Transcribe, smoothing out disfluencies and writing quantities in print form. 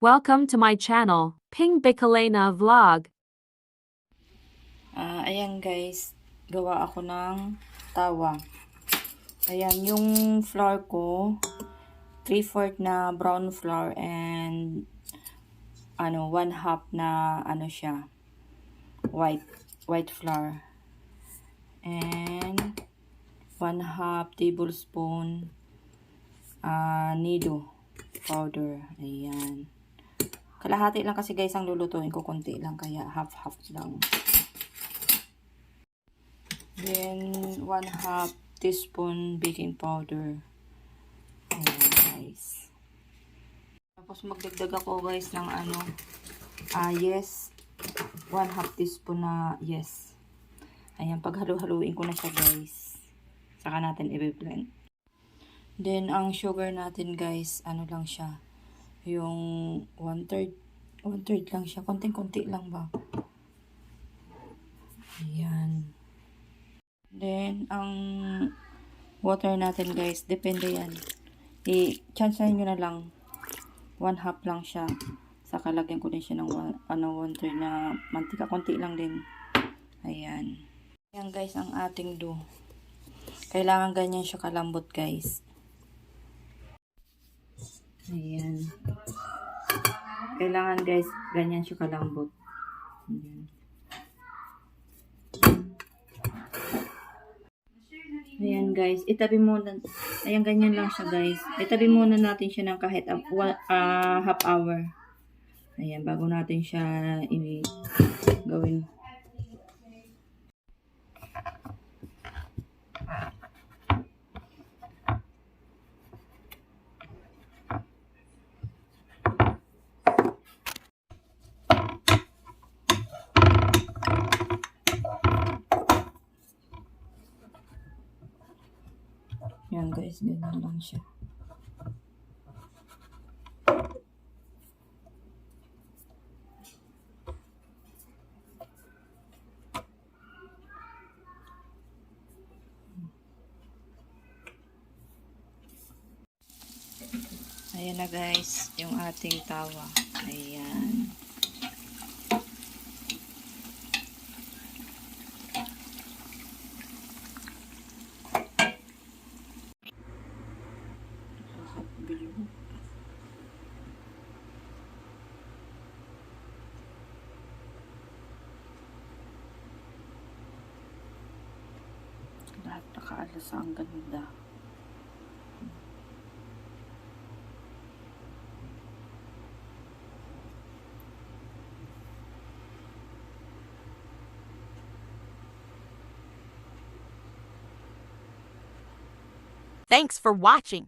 Welcome to my channel, Ping Bicolena Vlog. Ayan guys, gawa ako ng tawa. Ayan, yung flour ko, 3/4 na brown flour and 1/2 na siya, white flour. And 1/2 tablespoon nido powder. Ayan. Kalahati lang kasi guys ang lulutuin ko, konti lang kaya half lang. Then 1/2 teaspoon baking powder. Ayan guys. Tapos magdagdag ako guys ng yes, 1/2 teaspoon na yes. Ayan, paghalo-haluin ko na siya guys. Saka natin i-blend. Then ang sugar natin guys, lang siya. Yung 1/3 lang siya. Konting-konti lang ba? Ayan. Then, ang water natin guys, depende yan. I-chancehin nyo na lang. 1/2 lang siya. Saka lagyan ko din siya ng 1/3 na mantika. Konti lang din. Ayan. Ayan guys, ang ating dough. Kailangan ganyan siya kalambot guys. Ayan. Kailangan guys, ganyan siya kalambot. Ayan. Ayan guys, itabi muna. Ayan, ganyan lang siya guys. Itabi muna natin siya ng kahit half hour. Ayan, bago natin siya gawin. Yan guys, ganyan lang siya. Ayan na guys, yung ating tawa. Ayan. Lahat nakaalasa, ang ganda. Thanks for watching.